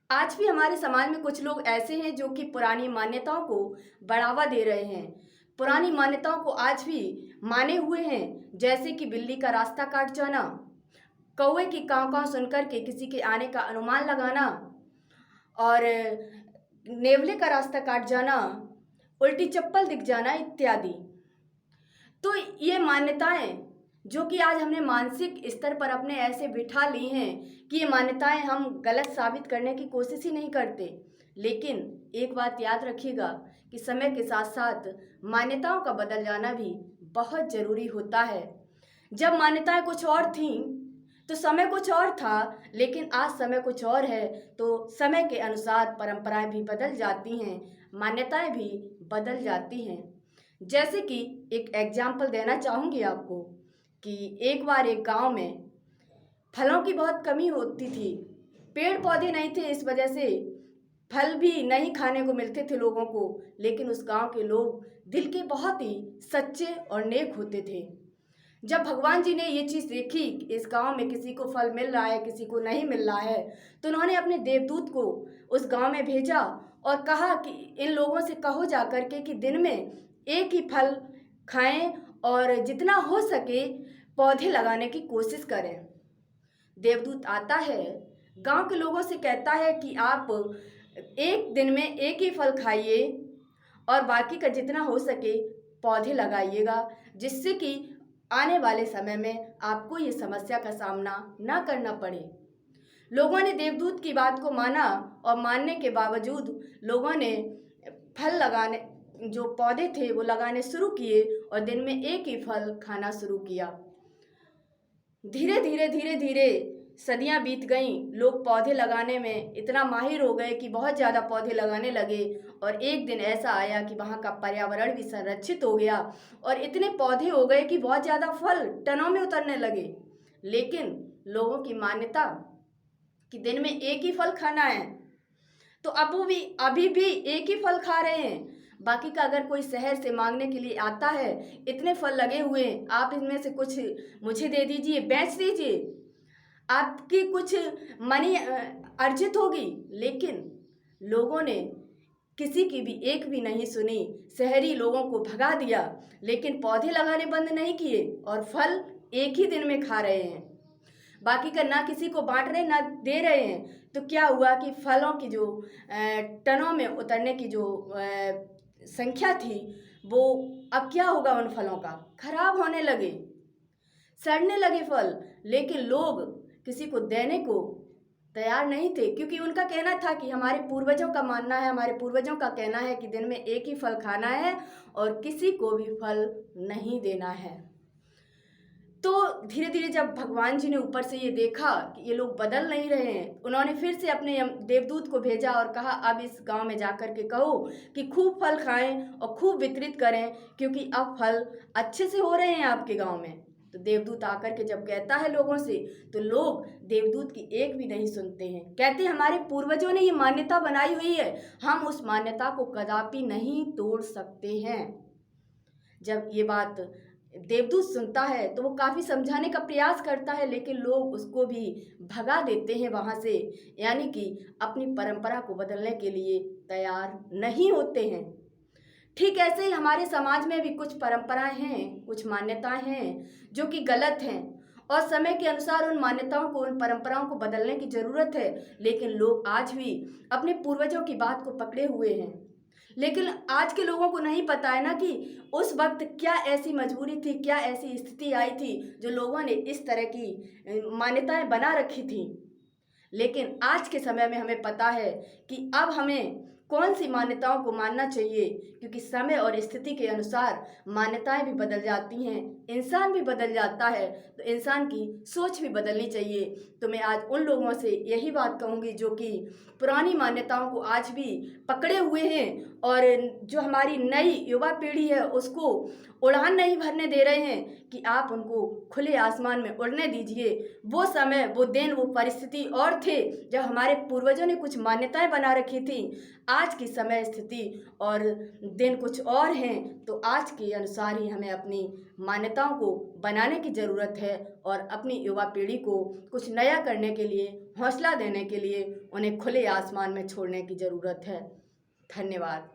आज भी हमारे समाज में कुछ लोग ऐसे हैं जो कि पुरानी मान्यताओं को बढ़ावा दे रहे हैं। पुरानी मान्यताओं को आज भी माने हुए हैं, जैसे कि बिल्ली का रास्ता काट जाना, कौवे की काँव-काँव सुनकर के किसी के आने का अनुमान लगाना और नेवले का रास्ता काट जाना, उल्टी चप्पल दिख जाना इत्यादि। तो ये मान्यताएँ जो कि आज हमने मानसिक स्तर पर अपने ऐसे बिठा ली हैं कि ये मान्यताएँ हम गलत साबित करने की कोशिश ही नहीं करते। लेकिन एक बात याद रखिएगा कि समय के साथ-साथ मान्यताओं का बदल जाना भी बहुत ज़रूरी होता है। जब मान्यताएँ कुछ और थीं, तो समय कुछ और था, लेकिन आज समय कुछ और है, तो समय के अनुसार परंपराएँ भी बदल जाती हैं, मान्यताएँ भी बदल जाती हैं। जैसे कि एक एग्ज़ाम्पल देना चाहूँगी आपको कि एक बार एक गाँव में फलों की बहुत कमी होती थी। पेड़-पौधे नहीं थे, इस वजह से फल भी नहीं खाने को मिलते थे लोगों को, लेकिन उस गाँव के लोग दिल के बहुत ही सच्चे और नेक होते थे। जब भगवान जी ने ये चीज़ देखी कि इस गाँव में किसी को फल मिल रहा है, किसी को नहीं मिल रहा है, तो उन्होंने अपने देवदूत को उस गाँव में भेजा और कहा कि इन लोगों से कहो जा कर के कि दिन में एक ही फल खाएँ और जितना हो सके पौधे लगाने की कोशिश करें। देवदूत आता है, गाँव के लोगों से कहता है कि आप एक दिन में एक ही फल खाइए और बाकी का जितना हो सके पौधे लगाइएगा, जिससे कि आने वाले समय में आपको ये समस्या का सामना ना करना पड़े। लोगों ने देवदूत की बात को माना और मानने के बावजूद लोगों ने फल लगाने जो पौधे थे वो लगाने शुरू किए और दिन में एक ही फल खाना शुरू किया। धीरे-धीरे सदियाँ बीत गईं, लोग पौधे लगाने में इतना माहिर हो गए कि बहुत ज़्यादा पौधे लगाने लगे और एक दिन ऐसा आया कि वहाँ का पर्यावरण भी संरक्षित हो गया और इतने पौधे हो गए कि बहुत ज़्यादा फल टनों में उतरने लगे। लेकिन लोगों की मान्यता कि दिन में एक ही फल खाना है, तो अभी भी एक ही फल खा रहे हैं। बाकी का अगर कोई शहर से माँगने के लिए आता है, इतने फल लगे हुए हैं, आप इनमें से कुछ मुझे दे दीजिए, बेच दीजिए, आपकी कुछ मनी अर्जित होगी। लेकिन लोगों ने किसी की भी एक भी नहीं सुनी, शहरी लोगों को भगा दिया, लेकिन पौधे लगाने बंद नहीं किए और फल एक ही दिन में खा रहे हैं। बाकी का ना किसी को बाँट रहे, ना दे रहे हैं। तो क्या हुआ कि फलों की जो टनों में उतरने की जो संख्या थी, वो अब क्या होगा उन फलों का? खराब होने लगे, सड़ने लगे फल। लेकिन लोग किसी को देने को तैयार नहीं थे, क्योंकि उनका कहना था कि हमारे पूर्वजों का मानना है, हमारे पूर्वजों का कहना है कि दिन में एक ही फल खाना है और किसी को भी फल नहीं देना है। तो धीरे-धीरे जब भगवान जी ने ऊपर से ये देखा कि ये लोग बदल नहीं रहे हैं, उन्होंने फिर से अपने देवदूत को भेजा और कहा अब इस गाँव में जाकर के कहो कि खूब फल खाएँ और खूब वितरित करें, क्योंकि अब फल अच्छे से हो रहे हैं आपके गाँव में। तो देवदूत आकर के जब कहता है लोगों से, तो लोग देवदूत की एक भी नहीं सुनते हैं। कहते हैं हमारे पूर्वजों ने ये मान्यता बनाई हुई है, हम उस मान्यता को कदापि नहीं तोड़ सकते हैं। जब ये बात देवदूत सुनता है तो वो काफ़ी समझाने का प्रयास करता है, लेकिन लोग उसको भी भगा देते हैं वहाँ से, यानी कि अपनी परंपरा को बदलने के लिए तैयार नहीं होते हैं। ठीक ऐसे ही हमारे समाज में भी कुछ परंपराएं हैं, कुछ मान्यताएं हैं जो कि गलत हैं और समय के अनुसार उन मान्यताओं को, उन परंपराओं को बदलने की ज़रूरत है, लेकिन लोग आज भी अपने पूर्वजों की बात को पकड़े हुए हैं। लेकिन आज के लोगों को नहीं पता है ना कि उस वक़्त क्या ऐसी मजबूरी थी, क्या ऐसी स्थिति आई थी जो लोगों ने इस तरह की मान्यताएँ बना रखी थीं। लेकिन आज के समय में हमें पता है कि अब हमें कौन-सी मान्यताओं को मानना चाहिए, क्योंकि समय और स्थिति के अनुसार मान्यताएँ भी बदल जाती हैं, इंसान भी बदल जाता है, तो इंसान की सोच भी बदलनी चाहिए। तो मैं आज उन लोगों से यही बात कहूँगी जो कि पुरानी मान्यताओं को आज भी पकड़े हुए हैं और जो हमारी नई युवा पीढ़ी है उसको उड़ान नहीं भरने दे रहे हैं कि आप उनको खुले आसमान में उड़ने दीजिए। वो समय, वो दिन, वो परिस्थिति और थे जब हमारे पूर्वजों ने कुछ मान्यताएँ बना रखी थी। आज की समय स्थिति और दिन कुछ और हैं, तो आज के अनुसार ही हमें अपनी मान्यताओं को बनाने की ज़रूरत है और अपनी युवा पीढ़ी को कुछ नया करने के लिए, हौसला देने के लिए उन्हें खुले आसमान में छोड़ने की ज़रूरत है। धन्यवाद।